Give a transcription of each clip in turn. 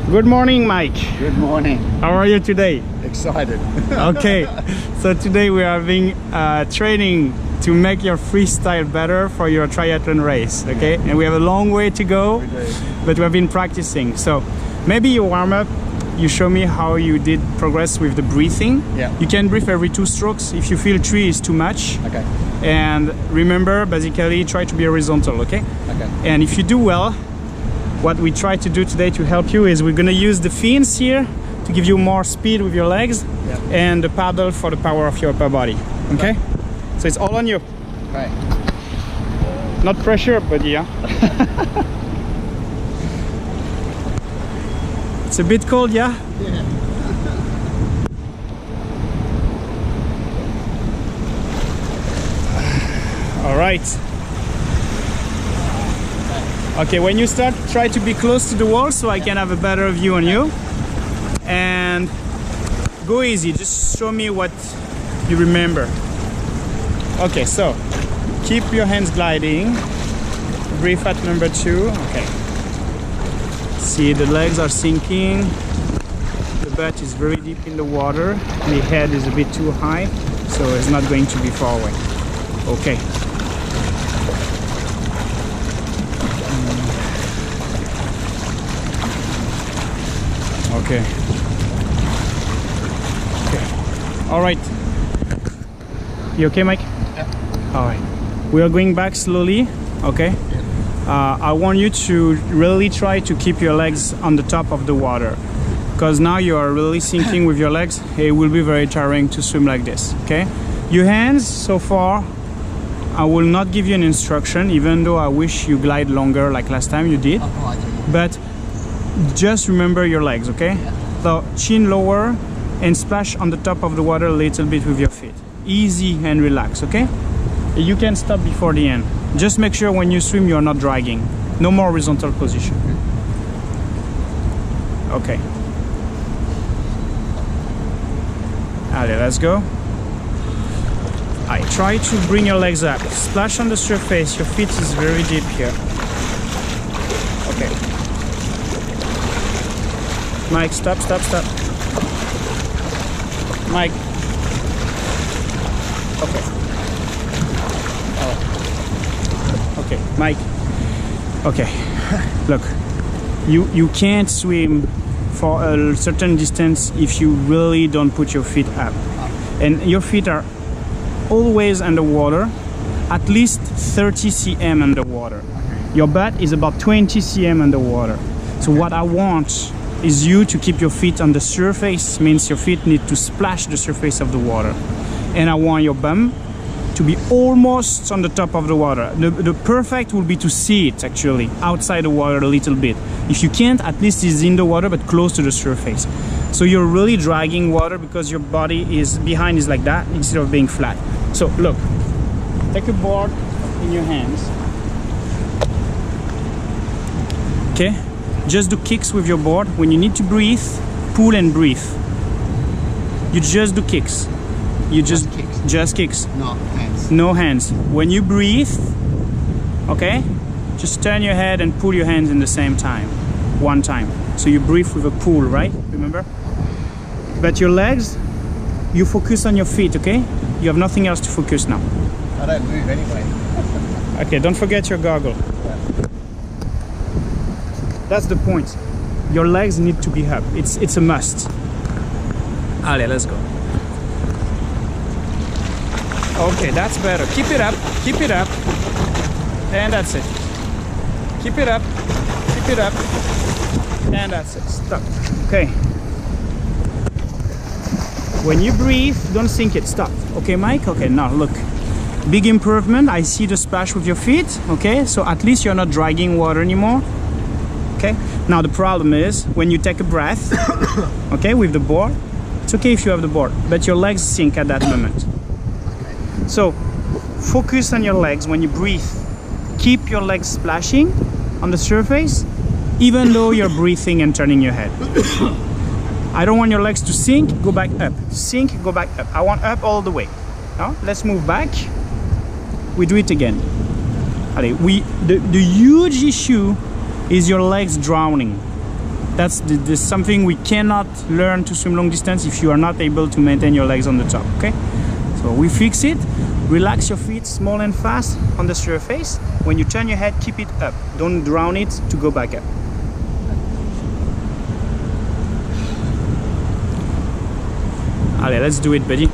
Good morning, Mike. Good morning. How are you today? Excited. Okay, so today we are having training to make your freestyle better for your triathlon race, okay? And we have a long way to go, but we have been practicing. So maybe you warm up, you show me how you did progress with the breathing. Yeah. You can breathe every 2 strokes. If you feel 3 is too much. Okay. And remember, basically try to be horizontal, okay? Okay. And if you do well, what we try to do today to help you is we're gonna use the fins here to give you more speed with your legs, and the paddle for the power of your upper body, okay? So it's all on you. Right. Not pressure, but yeah. It's a bit cold, yeah? Yeah. All right. Okay, when you start, try to be close to the wall so I can have a better view on you. And go easy, just show me what you remember. Okay, so keep your hands gliding. Breathe at number 2. Okay. See, the legs are sinking. The butt is very deep in the water. The head is a bit too high, so it's not going to be far away. Okay. Okay. Okay. All right. You okay, Mike? Yeah. All right. We are going back slowly. Okay. I want you to really try to keep your legs on the top of the water, because now you are really sinking with your legs. It will be very tiring to swim like this. Okay. Your hands so far, I will not give you an instruction, even though I wish you glide longer like last time you did. But just remember your legs, okay? So chin lower and splash on the top of the water a little bit with your feet. Easy and relax, okay? You can stop before the end. Just make sure when you swim you're not dragging. No more horizontal position. Okay. Allez, let's go. Alright, try to bring your legs up. Splash on the surface. Your feet is very deep here. Okay. Mike, stop, stop, stop. Mike. Okay. Oh. Okay, Mike. Okay. Look, you can't swim for a certain distance if you really don't put your feet up. And your feet are always underwater, at least 30 cm underwater. Your butt is about 20 cm underwater. So what I want is you to keep your feet on the surface, means your feet need to splash the surface of the water. And I want your bum to be almost on the top of the water. The perfect will be to see it actually outside the water a little bit. If you can't, at least it's in the water but close to the surface. So you're really dragging water because your body is behind is like that instead of being flat. So look, take a board in your hands. Okay, just do kicks with your board. When you need to breathe, pull and breathe. You just do kicks. You just kicks. No hands. No hands. When you breathe, okay, just turn your head and pull your hands in the same time. One time. So you breathe with a pull, right? Remember? But your legs, you focus on your feet, okay? You have nothing else to focus now. I don't move anyway. Okay, don't forget your goggle. Yeah. That's the point. Your legs need to be up. It's a must. Allez, let's go. Okay, that's better. Keep it up. Keep it up. And that's it. Keep it up. Keep it up. And that's it. Stop. Okay. When you breathe, don't sink it. Stop. Okay, Mike? Okay, now look. Big improvement. I see the splash with your feet. Okay, so at least you're not dragging water anymore. Okay. Now the problem is when you take a breath, okay, with the board, it's okay if you have the board, but your legs sink at that moment. So focus on your legs when you breathe. Keep your legs splashing on the surface, even though you're breathing and turning your head. I don't want your legs to sink, go back up. Sink, go back up. I want up all the way. Now, let's move back. We do it again. Allez, the huge issue is your legs drowning. That's something we cannot learn to swim long distance if you are not able to maintain your legs on the top, okay? So we fix it. Relax your feet small and fast on the surface. When you turn your head, keep it up. Don't drown it to go back up. Allez, let's do it, buddy.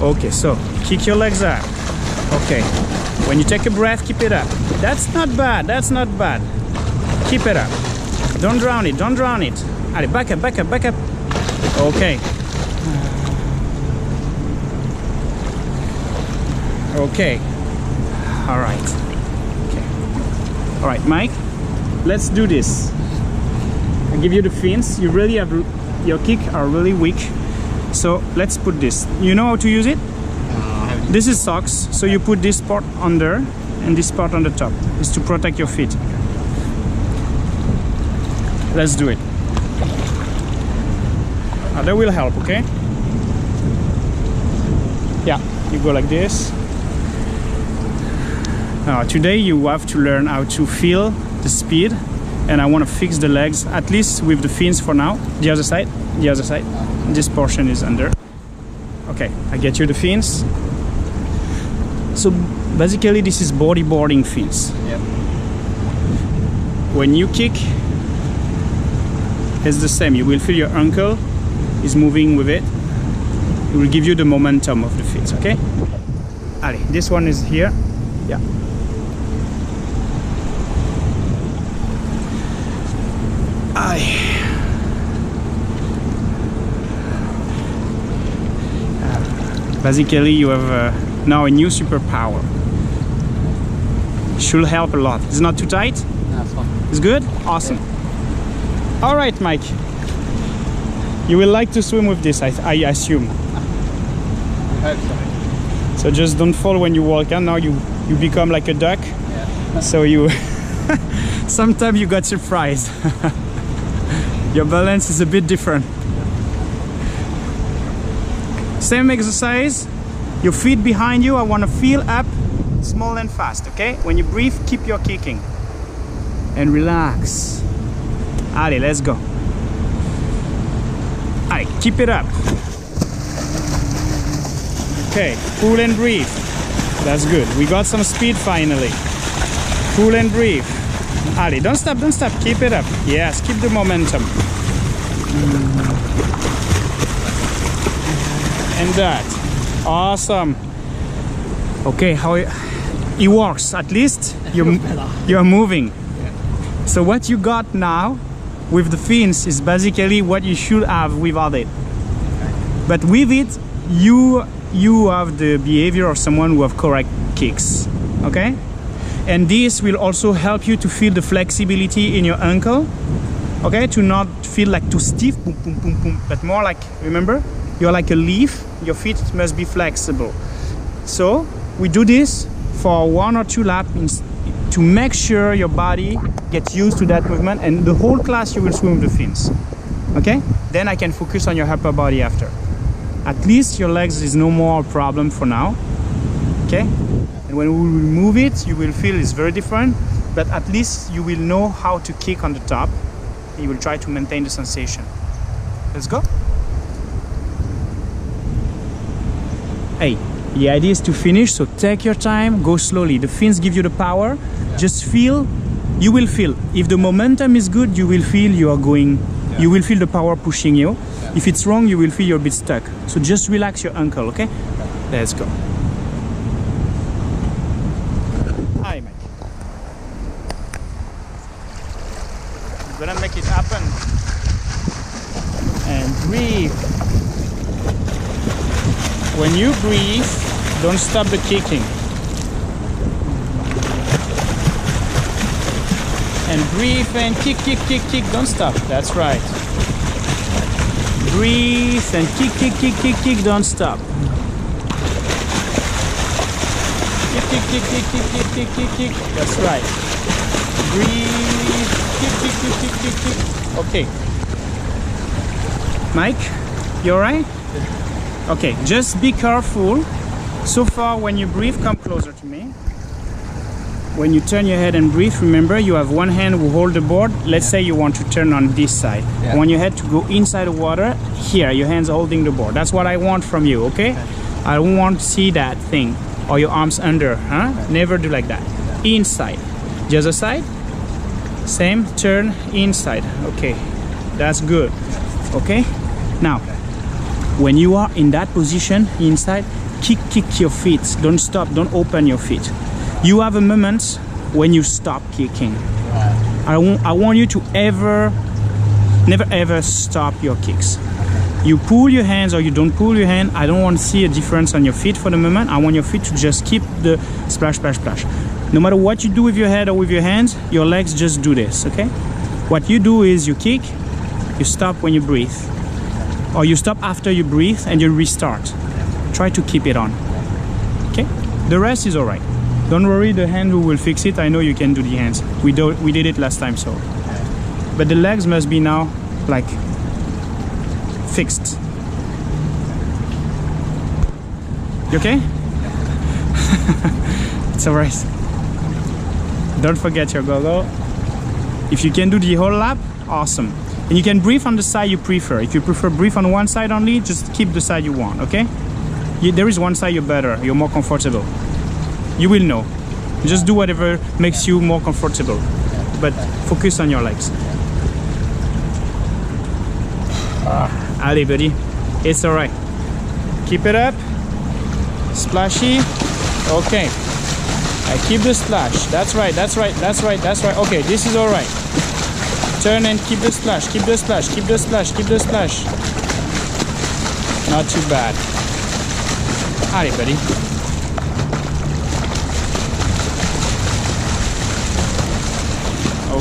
Okay, so kick your legs up. Okay, when you take a breath, keep it up. That's not bad, that's not bad. Keep it up. Don't drown it, don't drown it. Allez, back up, back up, back up. Okay. Okay. All right. Okay. All right, Mike, let's do this. I'll give you the fins. You really have, your kick are really weak. So let's put this. You know how to use it? This is socks. So you put this part under and this part on the top. It's to protect your feet. Let's do it. That will help, okay? Yeah, you go like this. Now, today you have to learn how to feel the speed, and I want to fix the legs, at least with the fins for now. The other side, the other side. This portion is under. Okay, I get you the fins. So basically this is bodyboarding fins. Yep. When you kick, it's the same. You will feel your ankle is moving with it. It will give you the momentum of the feet, okay? Allez, this one is here. Yeah. Basically, you have now a new superpower. Should help a lot. It's not too tight? No, it's fine. It's good? Awesome. Yeah. All right, Mike. You will like to swim with this, I assume. I hope so. So just don't fall when you walk. And now you become like a duck. Yeah. So you... Sometimes you got surprised. Your balance is a bit different. Same exercise, your feet behind you. I want to feel up, small and fast, okay? When you breathe, keep your kicking and relax. Allez, let's go. Allez, keep it up. Okay, pull and breathe. That's good. We got some speed finally. Pull and breathe. Allez, don't stop, don't stop. Keep it up. Yes, keep the momentum. And that. Awesome. Okay, how it works. At least you're moving. Yeah. So what you got now with the fins is basically what you should have without it. Okay. But with it, you have the behavior of someone who have correct kicks. Okay? And this will also help you to feel the flexibility in your ankle. Okay? To not feel like too stiff, boom, boom, boom, boom, but more like, remember? You're like a leaf, your feet must be flexible. So we do this for 1 or 2 laps to make sure your body gets used to that movement, and the whole class you will swim with the fins. Okay? Then I can focus on your upper body after. At least your legs is no more a problem for now. Okay? And when we move it, you will feel it's very different, but at least you will know how to kick on the top. You will try to maintain the sensation. Let's go. Hey, the idea is to finish, so take your time, go slowly. The fins give you the power. Yeah. Just feel, you will feel. If the momentum is good, you will feel you are going, yeah. You will feel the power pushing you. Yeah. If it's wrong, you will feel you're a bit stuck. So just relax your ankle, okay? Let's go. Hi, Mike. I'm gonna make it happen. And breathe. When you breathe, don't stop the kicking. And breathe and kick, kick, kick, kick. Don't stop. That's right. Breathe and kick, kick, kick, kick, kick. Don't stop. Kick, kick, kick, kick, kick, kick, kick, kick, kick. That's right. Breathe. Kick, kick, kick, kick, kick, kick. Okay. Mike, you alright? Okay, just be careful. So far, when you breathe, come closer to me. when you turn your head and breathe, remember you have one hand who hold the board. Let's say you want to turn on this side. I want your head to go inside the water. Here, your hands holding the board. That's what I want from you, okay? I don't want to see that thing or your arms under, huh? Never do like that. Inside. The other side, same, turn inside. Okay, that's good. Okay, now when you are in that position inside, kick your feet. Don't stop, don't open your feet. You have a moment when you stop kicking. I want you to never ever stop your kicks. You pull your hands or you don't pull your hand. I don't want to see a difference on your feet for the moment. I want your feet to just keep the splash, splash, splash. No matter what you do with your head or with your hands, your legs just do this, okay? What you do is you kick, you stop when you breathe. Or you stop after you breathe and you restart. Try to keep it on, okay? The rest is all right. Don't worry, the hand will fix it. I know you can do the hands. We did it last time, so. But the legs must be now, like, fixed. You okay? It's all right. Don't forget your goggle. If you can do the whole lap, awesome. And you can breathe on the side you prefer. If you prefer breathe on one side only, just keep the side you want, okay? There is one side you're better, you're more comfortable. You will know. Just do whatever makes you more comfortable. But focus on your legs. Allez, buddy. It's all right. Keep it up. Splashy. Okay. I keep the splash. That's right, that's right, that's right, that's right. Okay, this is all right. Turn and keep the splash, keep the splash, keep the splash, keep the splash. Not too bad. Alright, buddy.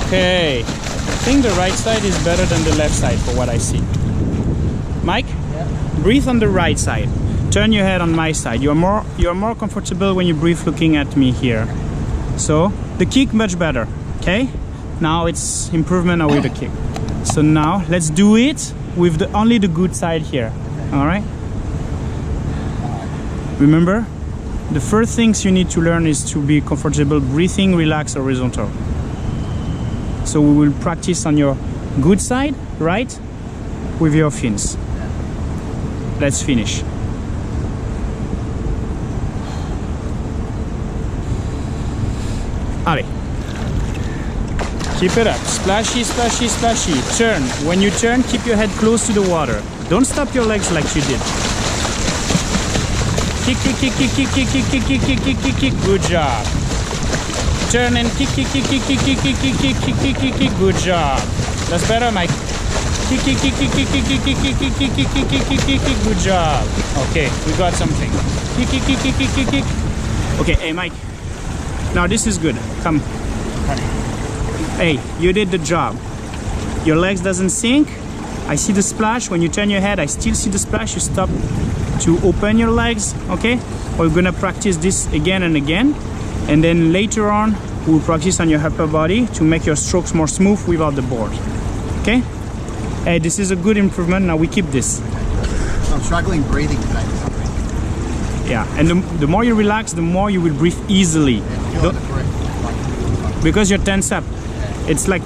Okay. I think the right side is better than the left side for what I see. Mike? Yeah. Breathe on the right side. Turn your head on my side. You're more comfortable when you breathe looking at me here. So the kick much better. Okay? Now it's improvement with the kick. So now let's do it with only the good side here. All right? Remember, the first things you need to learn is to be comfortable breathing, relax, horizontal. So we will practice on your good side, right? With your fins. Let's finish. Allez. Keep it up. Splashy, splashy, splashy. Turn. When you turn, keep your head close to the water. Don't stop your legs like you did. Kick, kick, kick, kick, kick, kick, kick, kick, kick, kick, kick, kick, kick. Good job. Turn and kick, kick, kick, kick, kick, kick, kick, kick, kick, kick, kick, kick, kick. Good job. That's better, Mike. Kick, kick, kick, kick, kick, kick, kick, kick, kick, kick, kick, kick, kick, kick, kick, kick. Good job. Okay, we got something. Kick, kick, kick, kick, kick, kick, kick. Okay, hey, Mike. Now this is good. Come. Hey, you did the job. Your legs doesn't sink. I see the splash. When you turn your head, I still see the splash. You stop to open your legs, okay? We're gonna practice this again and again. And then later on, we'll practice on your upper body to make your strokes more smooth without the board, okay? Hey, this is a good improvement. Now we keep this. I'm struggling breathing today. Yeah, and the more you relax, the more you will breathe easily. Because you're tense up. It's like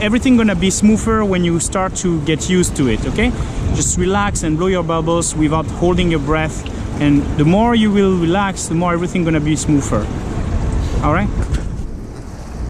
everything gonna be smoother when you start to get used to it, okay? Just relax and blow your bubbles without holding your breath. And the more you will relax, the more everything gonna be smoother. All right?